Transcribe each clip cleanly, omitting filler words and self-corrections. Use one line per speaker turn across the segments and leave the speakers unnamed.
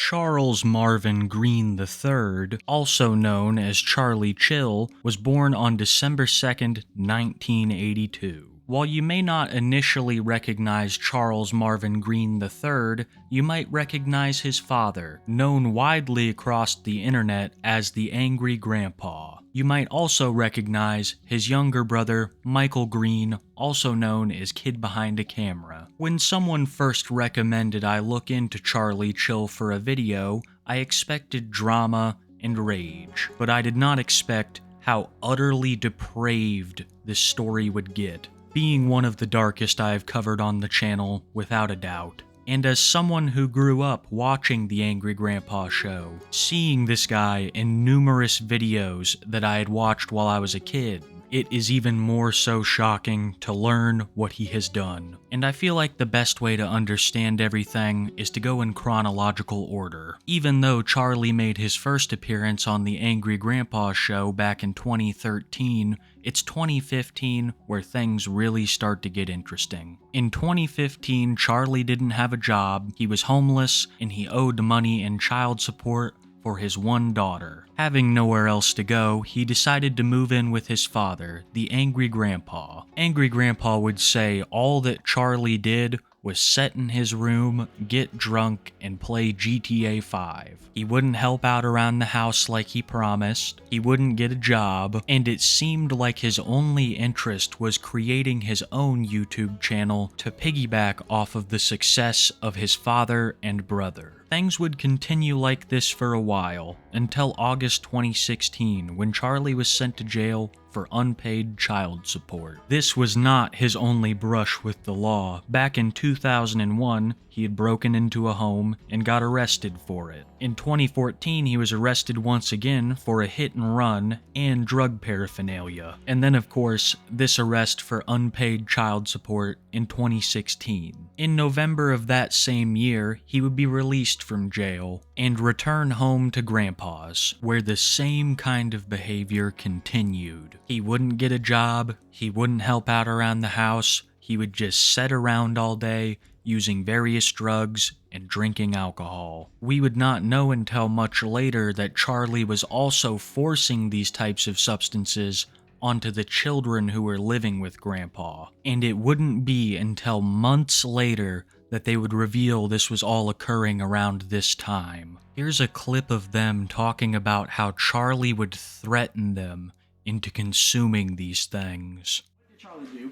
Charles Marvin Green III, also known as Charlie Chill, was born on December 2nd, 1982. While you may not initially recognize Charles Marvin Green III, you might recognize his father, known widely across the internet as the Angry Grandpa. You might also recognize his younger brother, Michael Green, also known as Kid Behind a Camera. When someone first recommended I look into Charlie Chill for a video, I expected drama and rage, but I did not expect how utterly depraved this story would get, being one of the darkest I have covered on the channel, without a doubt. And as someone who grew up watching the Angry Grandpa show, seeing this guy in numerous videos that I had watched while I was a kid, it is even more so shocking to learn what he has done. And I feel like the best way to understand everything is to go in chronological order. Even though Charlie made his first appearance on the Angry Grandpa show back in 2013, it's 2015 where things really start to get interesting. In 2015, Charlie didn't have a job, he was homeless, and he owed money and child support for his one daughter. Having nowhere else to go, he decided to move in with his father, the Angry Grandpa. Angry Grandpa would say all that Charlie did was sit in his room, get drunk, and play GTA 5. He wouldn't help out around the house like he promised, he wouldn't get a job, and it seemed like his only interest was creating his own YouTube channel to piggyback off of the success of his father and brother. Things would continue like this for a while, until August 2016, when Charlie was sent to jail for unpaid child support. This was not his only brush with the law. Back in 2001, he had broken into a home and got arrested for it. In 2014, he was arrested once again for a hit and run and drug paraphernalia. And then, of course, this arrest for unpaid child support in 2016. In November of that same year, he would be released from jail and return home to Grandpa's, where the same kind of behavior continued. He wouldn't get a job, he wouldn't help out around the house, he would just sit around all day, using various drugs and drinking alcohol. We would not know until much later that Charlie was also forcing these types of substances onto the children who were living with Grandpa. And it wouldn't be until months later that they would reveal this was all occurring around this time. Here's a clip of them talking about how Charlie would threaten them into consuming these things.
What did Charlie do?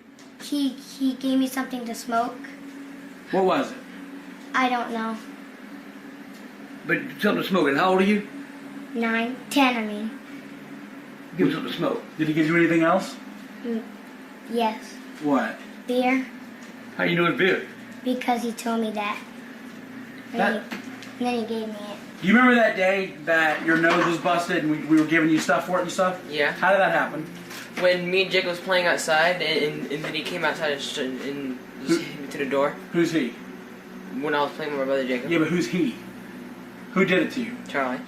He gave me something to smoke.
What was it?
I don't know.
But something to smoke. And how old are you?
9, 10, I mean.
Give him something to smoke. Did he give you anything else?
Yes.
What?
Beer.
How you know it's beer?
Because he told me that. And then he gave me it.
Do you remember that day that your nose was busted and we were giving you stuff for it and stuff?
Yeah.
How did that happen?
When me and Jake was playing outside, and then he came outside and hit me to the door.
Who's he?
When I was playing with my brother Jacob.
Yeah, but who's he? Who did it to you?
Charlie.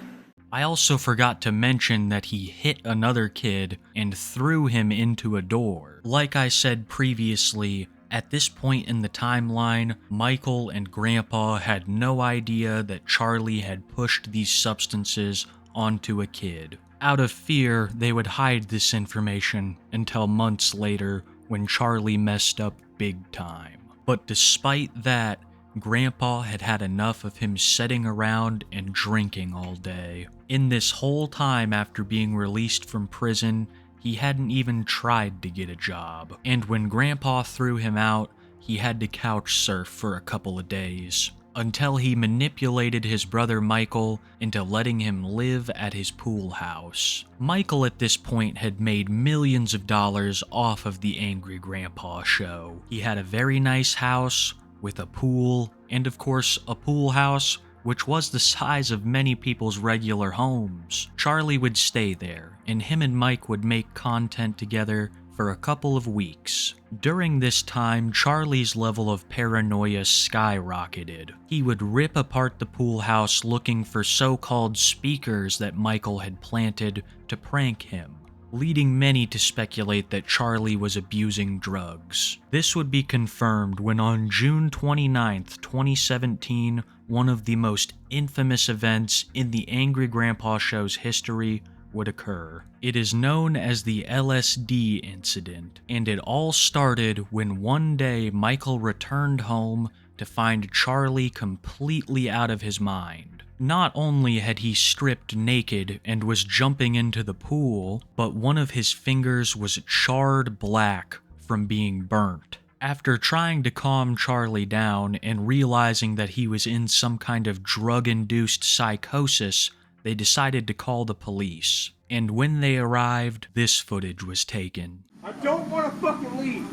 I also forgot to mention that he hit another kid and threw him into a door. Like I said previously, at this point in the timeline, Michael and Grandpa had no idea that Charlie had pushed these substances onto a kid. Out of fear, they would hide this information until months later when Charlie messed up big time. But despite that, Grandpa had had enough of him sitting around and drinking all day. In this whole time after being released from prison, he hadn't even tried to get a job. And when Grandpa threw him out, he had to couch surf for a couple of days, until he manipulated his brother Michael into letting him live at his pool house. Michael at this point had made millions of dollars off of the Angry Grandpa show. He had a very nice house with a pool, and of course a pool house which was the size of many people's regular homes. Charlie would stay there, and him and Mike would make content together for a couple of weeks. During this time, Charlie's level of paranoia skyrocketed. He would rip apart the pool house looking for so-called speakers that Michael had planted to prank him. leading many to speculate that Charlie was abusing drugs. This would be confirmed when on June 29th, 2017, one of the most infamous events in the Angry Grandpa Show's history would occur. It is known as the LSD incident, and it all started when one day Michael returned home to find Charlie completely out of his mind. Not only had he stripped naked and was jumping into the pool, but one of his fingers was charred black from being burnt. After trying to calm Charlie down and realizing that he was in some kind of drug-induced psychosis, they decided to call the police. And when they arrived, this footage was taken.
I don't want to fucking leave.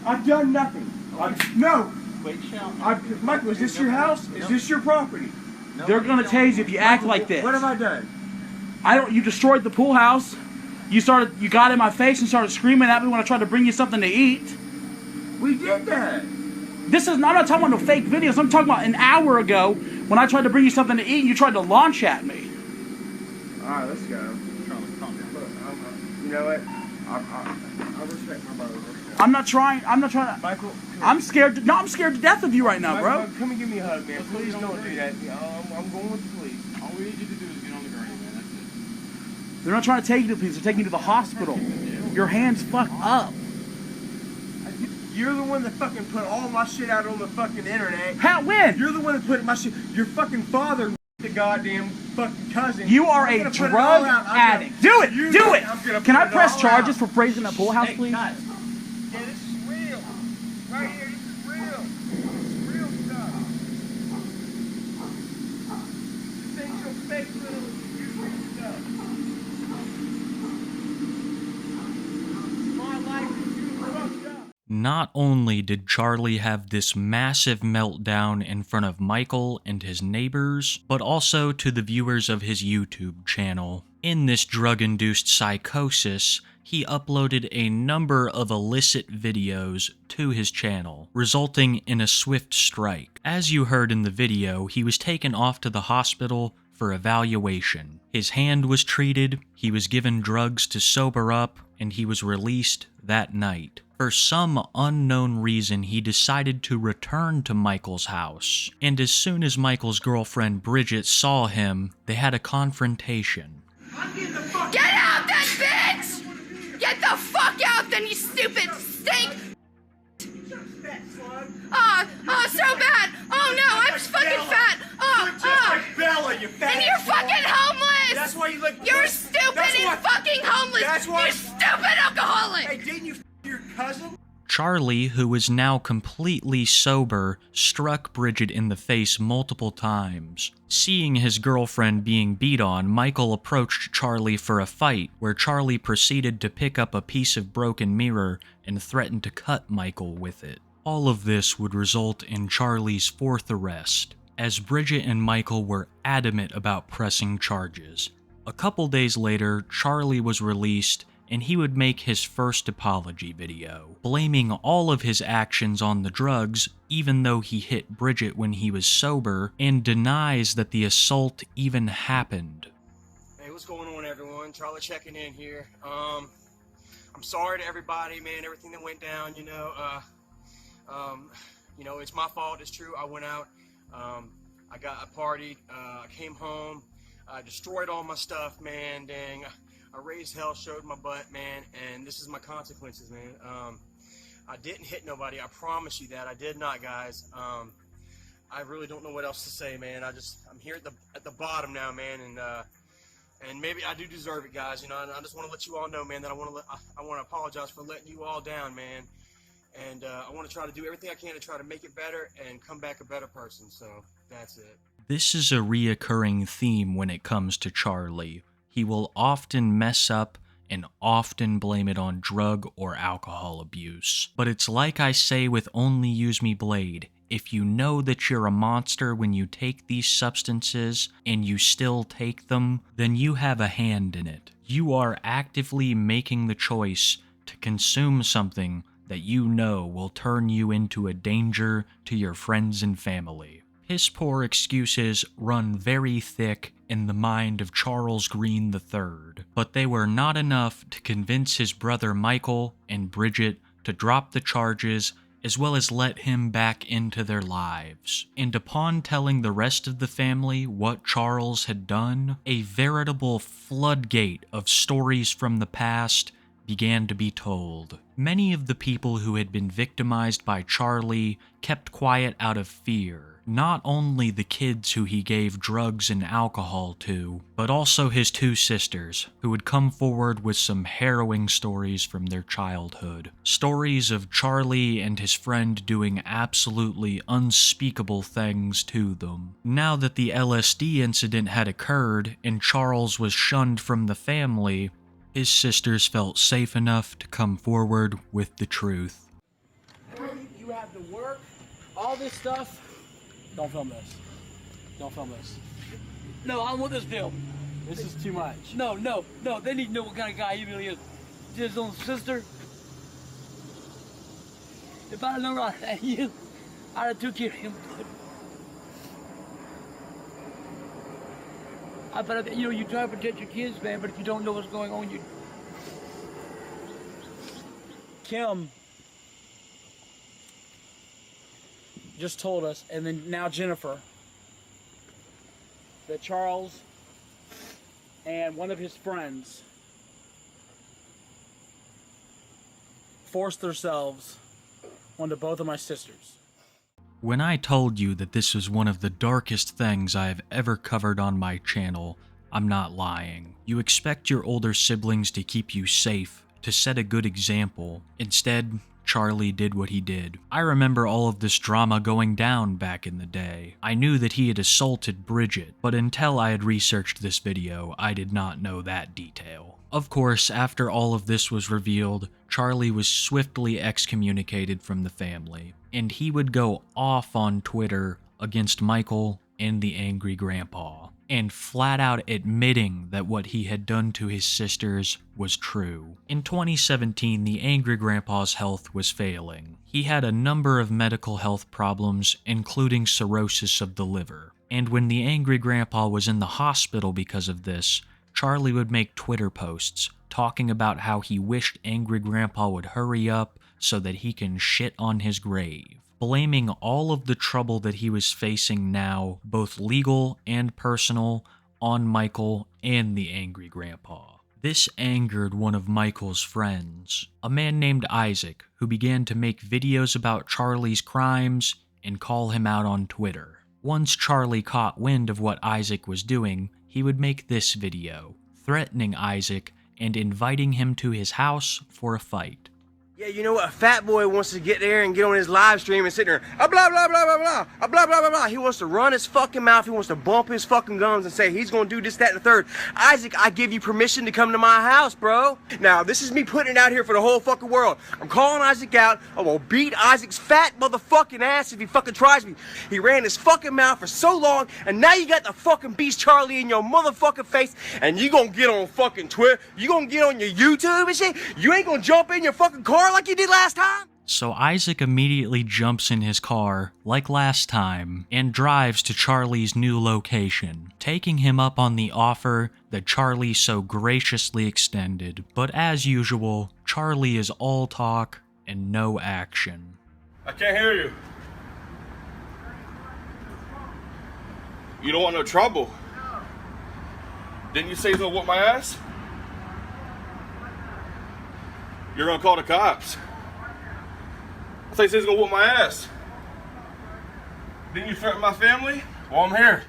I've done nothing. No.
Wait,
Michael, is this your house? Is this your property?
They're gonna tase you if you act like this.
What have I done?
You destroyed the pool house. You got in my face and started screaming at me when I tried to bring you something to eat.
We did that.
I'm not talking about no fake videos. I'm talking about an hour ago when I tried to bring you something to eat and you tried to launch at me.
Alright, let's go. Look, you know what? I respect my brother.
I'm not trying to.
Michael,
I'm scared to death of you right now, bro.
Michael, come and give me a hug, man. Please don't do that. I'm going with the police.
all we need you to do is get on the gurney, man. That's it.
They're not trying to take you to the police. They're taking you to the hospital. Your hand's fucked up.
You're the one that fucking put all my shit out on the fucking internet.
How? When?
You're the one that put my shit. Your fucking father, the goddamn fucking cousin.
You are
I'm
a
gonna put it
drug
all out.
addict. Do it!
You
Do
know
it!
I'm gonna
Can
put
I
it
press
all
charges
out.
for praising that pool house, please?
Yeah, this is real. Right here, this is real. This is real stuff. This ain't your fake little YouTube stuff. My life is you fucked up.
Not only did Charlie have this massive meltdown in front of Michael and his neighbors, but also to the viewers of his YouTube channel. In this drug-induced psychosis, he uploaded a number of illicit videos to his channel, resulting in a swift strike. As you heard in the video, he was taken off to the hospital for evaluation. His hand was treated, he was given drugs to sober up, and he was released that night. For some unknown reason, he decided to return to Michael's house, and as soon as Michael's girlfriend Bridget saw him, they had a confrontation.
Get out then, bitch! Get the fuck out then, you stupid stink! So bad! Oh no, I'm fucking fat!
Bella, you fat.
And you're fucking homeless!
That's why you look.
You're stupid and fucking homeless!
That's why.
You're stupid alcoholic!
Hey, didn't you your cousin?
Charlie, who was now completely sober, struck Bridget in the face multiple times. Seeing his girlfriend being beat on, Michael approached Charlie for a fight, where Charlie proceeded to pick up a piece of broken mirror and threatened to cut Michael with it. All of this would result in Charlie's fourth arrest, as Bridget and Michael were adamant about pressing charges. A couple days later, Charlie was released, and he would make his first apology video, blaming all of his actions on the drugs, even though he hit Bridget when he was sober, and denies that the assault even happened.
Hey, what's going on, everyone? Charlie checking in here. I'm sorry to everybody, man. Everything that went down, it's my fault. It's true. I went out. I partied. I came home. I destroyed all my stuff, man. Dang. I raised hell, showed my butt, man, and this is my consequences, man. I didn't hit nobody. I promise you that. I did not, guys. I really don't know what else to say, man. I'm here at the bottom now, man, and maybe I do deserve it, guys. I just want to let you all know, man, that I want to apologize for letting you all down, man. And I want to try to do everything I can to try to make it better and come back a better person. So that's it.
This is a reoccurring theme when it comes to Charlie. He will often mess up and often blame it on drug or alcohol abuse. But it's like I say with Only Use Me Blade, if you know that you're a monster when you take these substances and you still take them, then you have a hand in it. You are actively making the choice to consume something that you know will turn you into a danger to your friends and family. Piss poor excuses run very thick in the mind of Charles Green III, but they were not enough to convince his brother Michael and Bridget to drop the charges as well as let him back into their lives. And upon telling the rest of the family what Charles had done, a veritable floodgate of stories from the past began to be told. Many of the people who had been victimized by Charlie kept quiet out of fear. Not only the kids who he gave drugs and alcohol to, but also his two sisters, who would come forward with some harrowing stories from their childhood. Stories of Charlie and his friend doing absolutely unspeakable things to them. Now that the LSD incident had occurred and Charles was shunned from the family, his sisters felt safe enough to come forward with the truth.
You have to work, all this stuff. Don't film this. Don't film this.
No, I want this film.
This is too much.
No. They need to know what kind of guy he really is. His own sister. If I'd have known right at you, I'd have took care of him. But you try to protect your kids, man, but if you don't know what's going on, you...
Kim just told us, and then now Jennifer, that Charles and one of his friends forced themselves onto both of my sisters.
When I told you that this was one of the darkest things I have ever covered on my channel, I'm not lying. You expect your older siblings to keep you safe, to set a good example. Instead, Charlie did what he did. I remember all of this drama going down back in the day. I knew that he had assaulted Bridget, but until I had researched this video, I did not know that detail. Of course, after all of this was revealed, Charlie was swiftly excommunicated from the family, and he would go off on Twitter against Michael and the angry grandpa, and flat out admitting that what he had done to his sisters was true. In 2017, the angry grandpa's health was failing. He had a number of medical health problems, including cirrhosis of the liver. And when the angry grandpa was in the hospital because of this, Charlie would make Twitter posts talking about how he wished angry grandpa would hurry up so that he can shit on his grave, blaming all of the trouble that he was facing now, both legal and personal, on Michael and the angry grandpa. This angered one of Michael's friends, a man named Isaac, who began to make videos about Charlie's crimes and call him out on Twitter. Once Charlie caught wind of what Isaac was doing, he would make this video, threatening Isaac and inviting him to his house for a fight.
Yeah, you know what? A fat boy wants to get there and get on his live stream and sit there, blah, blah, blah, blah, blah, blah, blah, blah, blah. He wants to run his fucking mouth. He wants to bump his fucking gums and say he's going to do this, that, and the third. Isaac, I give you permission to come to my house, bro. Now, this is me putting it out here for the whole fucking world. I'm calling Isaac out. I'm going to beat Isaac's fat motherfucking ass if he fucking tries me. He ran his fucking mouth for so long, and now you got the fucking beast Charlie in your motherfucking face, and you going to get on fucking Twitter. You going to get on your YouTube and shit. You ain't going to jump in your fucking car like you did last time?
So Isaac immediately jumps in his car, like last time, and drives to Charlie's new location, taking him up on the offer that Charlie so graciously extended. But as usual, Charlie is all talk and no action.
I can't hear you. You don't want no trouble. Didn't you say he's gonna whoop my ass? You're gonna call the cops. I thought you said he's gonna whoop my ass. Didn't you threaten my family? Well, I'm here.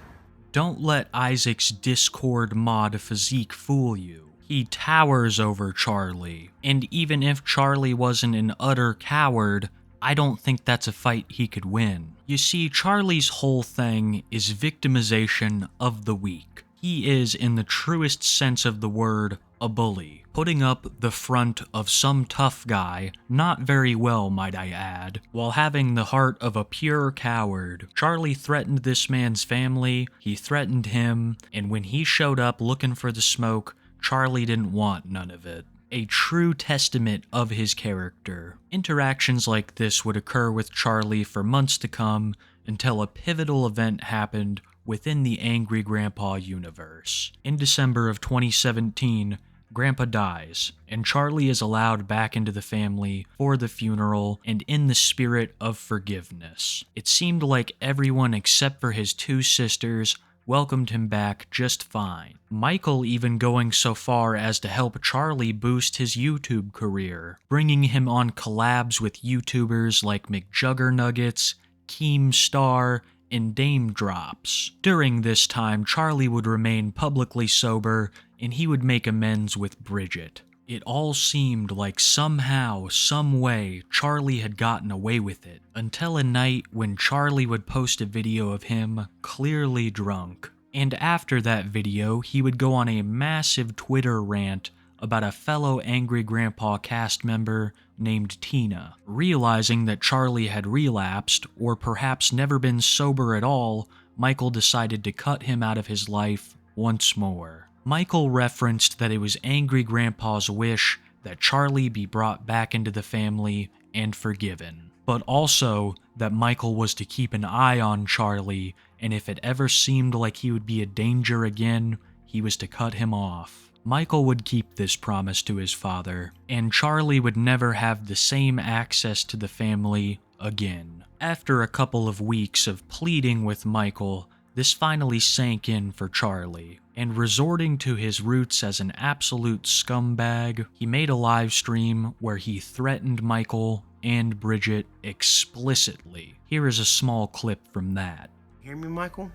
Don't let Isaac's Discord mod physique fool you. He towers over Charlie, and even if Charlie wasn't an utter coward, I don't think that's a fight he could win. You see, Charlie's whole thing is victimization of the weak. He is, in the truest sense of the word, a bully, putting up the front of some tough guy, not very well might I add, while having the heart of a pure coward. Charlie threatened this man's family, he threatened him, and when he showed up looking for the smoke, Charlie didn't want none of it. A true testament of his character. Interactions like this would occur with Charlie for months to come, until a pivotal event happened within the Angry Grandpa universe. In December of 2017, Grandpa dies, and Charlie is allowed back into the family for the funeral and in the spirit of forgiveness. It seemed like everyone except for his two sisters welcomed him back just fine. Michael even going so far as to help Charlie boost his YouTube career, bringing him on collabs with YouTubers like McJuggernuggets, Keemstar, and Dame Drops. During this time, Charlie would remain publicly sober, and he would make amends with Bridget. It all seemed like somehow, some way, Charlie had gotten away with it, until a night when Charlie would post a video of him clearly drunk. And after that video, he would go on a massive Twitter rant about a fellow Angry Grandpa cast member named Tina. Realizing that Charlie had relapsed, or perhaps never been sober at all, Michael decided to cut him out of his life once more. Michael referenced that it was Angry Grandpa's wish that Charlie be brought back into the family and forgiven, but also that Michael was to keep an eye on Charlie, and if it ever seemed like he would be a danger again, he was to cut him off. Michael would keep this promise to his father, and Charlie would never have the same access to the family again. After a couple of weeks of pleading with Michael, this finally sank in for Charlie, and resorting to his roots as an absolute scumbag, he made a live stream where he threatened Michael and Bridget explicitly. Here is a small clip from that.
Hear me, Michael?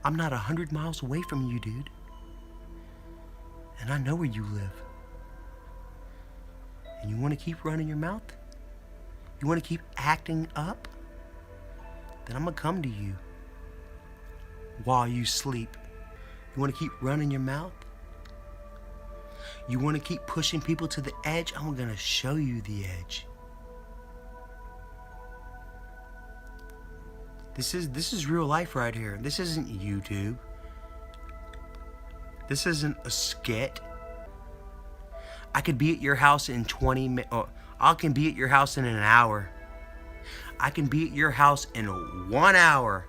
I'm not 100 miles away from you, dude. And I know where you live. And you want to keep running your mouth? You want to keep acting up? Then I'm going to come to you while you sleep. You want to keep running your mouth? You want to keep pushing people to the edge? I'm going to show you the edge. This is real life right here. This isn't YouTube. This isn't a skit. I could be at your house in 20 minutes. I can be at your house in an hour. I can be at your house in 1 hour.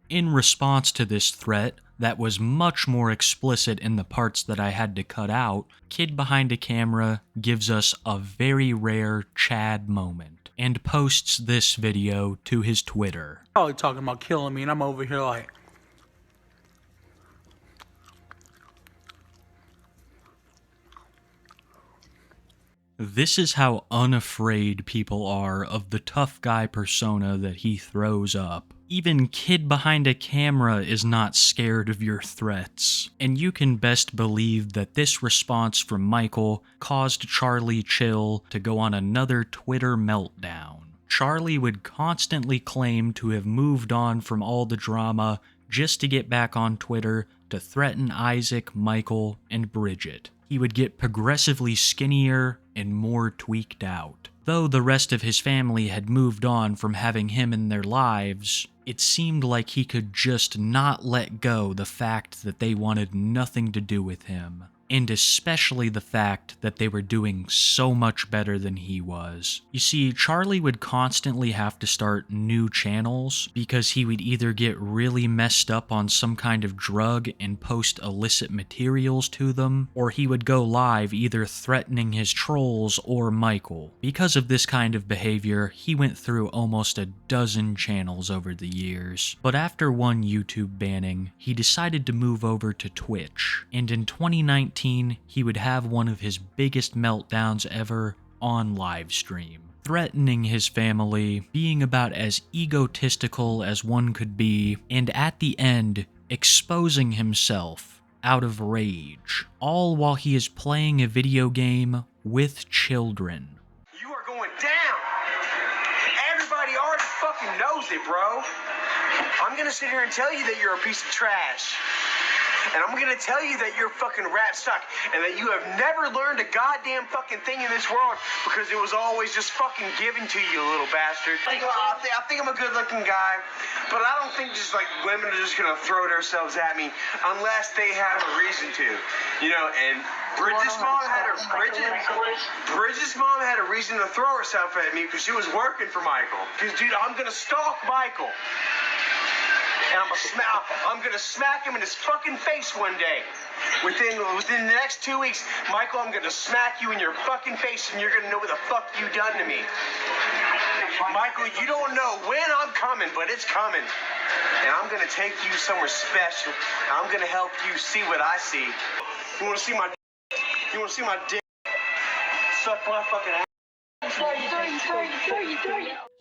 In response to this threat, that was much more explicit in the parts that I had to cut out, Kid Behind a Camera gives us a very rare Chad moment, and posts this video to his Twitter.
Probably talking about killing me, and I'm over here like...
This is how unafraid people are of the tough guy persona that he throws up. Even Kid Behind a Camera is not scared of your threats. And you can best believe that this response from Michael caused Charlie Chill to go on another Twitter meltdown. Charlie would constantly claim to have moved on from all the drama just to get back on Twitter to threaten Isaac, Michael, and Bridget. He would get progressively skinnier and more tweaked out. Though the rest of his family had moved on from having him in their lives, it seemed like he could just not let go the fact that they wanted nothing to do with him. And especially the fact that they were doing so much better than he was. You see, Charlie would constantly have to start new channels because he would either get really messed up on some kind of drug and post illicit materials to them, or he would go live either threatening his trolls or Michael. Because of this kind of behavior, he went through almost a dozen channels over the years. But after one YouTube banning, he decided to move over to Twitch, and in 2019, he would have one of his biggest meltdowns ever on live stream, threatening his family, being about as egotistical as one could be, and at the end, exposing himself out of rage, all while he is playing a video game with children.
You are going down. Everybody already fucking knows it, bro. I'm gonna sit here and tell you that you're a piece of trash. And I'm gonna tell you that you're fucking rat suck, and that you have never learned a goddamn fucking thing in this world because it was always just fucking given to you, little bastard. I think I'm a good-looking guy, but I don't think just like women are just gonna throw themselves at me unless they have a reason to, you know. And Bridget's mom had a reason to throw herself at me because she was working for Michael. Because, dude, I'm gonna stalk Michael, and I'm gonna smack him in his fucking face one day. Within the next 2 weeks, Michael, I'm gonna smack you in your fucking face, and you're gonna know what the fuck you done to me. Michael, you don't know when I'm coming, but it's coming. And I'm gonna take you somewhere special. I'm gonna help you see what I see. You wanna see my dick? Suck my fucking ass.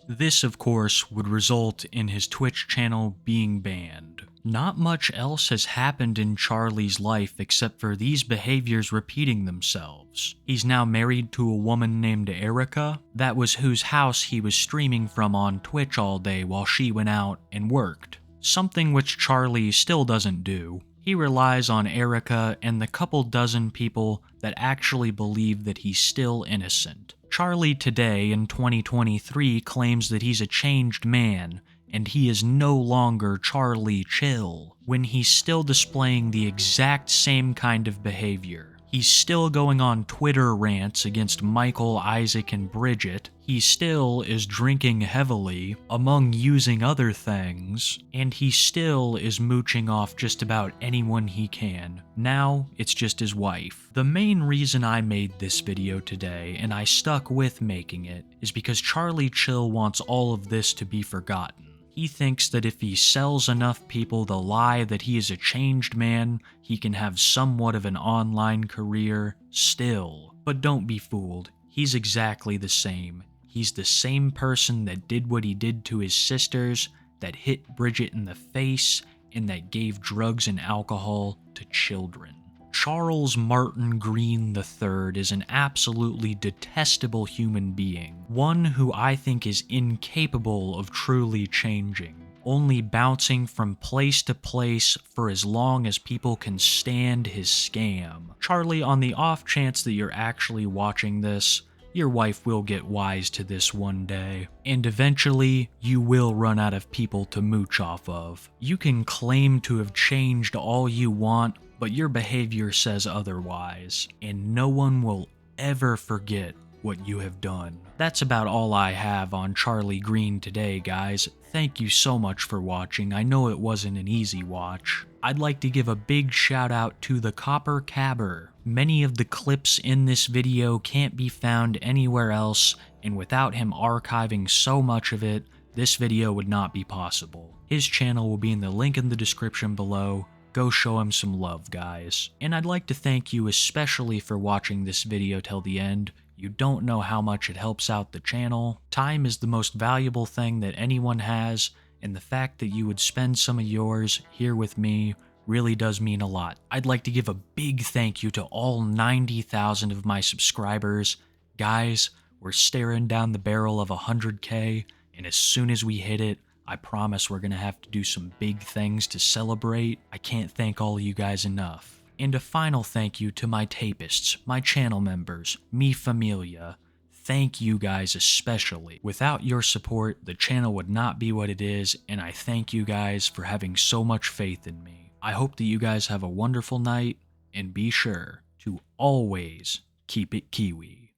This, of course, would result in his Twitch channel being banned. Not much else has happened in Charlie's life except for these behaviors repeating themselves. He's now married to a woman named Erica. That was whose house he was streaming from on Twitch all day while she went out and worked. Something which Charlie still doesn't do. He relies on Erica and the couple dozen people that actually believe that he's still innocent. Charlie today in 2023 claims that he's a changed man, and he is no longer Charlie Chill, when he's still displaying the exact same kind of behavior. He's still going on Twitter rants against Michael, Isaac, and Bridget. He still is drinking heavily, among using other things, and he still is mooching off just about anyone he can. Now, it's just his wife. The main reason I made this video today, and I stuck with making it, is because Charlie Chill wants all of this to be forgotten. He thinks that if he sells enough people the lie that he is a changed man, he can have somewhat of an online career still. But don't be fooled, he's exactly the same. He's the same person that did what he did to his sisters, that hit Bridget in the face, and that gave drugs and alcohol to children. Charles Martin Green III is an absolutely detestable human being, one who I think is incapable of truly changing, only bouncing from place to place for as long as people can stand his scam. Charlie, on the off chance that you're actually watching this, your wife will get wise to this one day, and eventually you will run out of people to mooch off of. You can claim to have changed all you want, but your behavior says otherwise, and no one will ever forget what you have done. That's about all I have on Charlie Green today, guys. Thank you so much for watching. I know it wasn't an easy watch. I'd like to give a big shout out to the Copper Cabber. Many of the clips in this video can't be found anywhere else, and without him archiving so much of it, this video would not be possible. His channel will be in the link in the description below. Go show him some love, guys. And I'd like to thank you especially for watching this video till the end. You don't know how much it helps out the channel. Time is the most valuable thing that anyone has, and the fact that you would spend some of yours here with me really does mean a lot. I'd like to give a big thank you to all 90,000 of my subscribers. Guys, we're staring down the barrel of 100K, and as soon as we hit it, I promise we're gonna have to do some big things to celebrate. I can't thank all of you guys enough. And a final thank you to my tapists, my channel members, mi familia. Thank you guys especially. Without your support, the channel would not be what it is, and I thank you guys for having so much faith in me. I hope that you guys have a wonderful night, and be sure to always keep it Kiwi.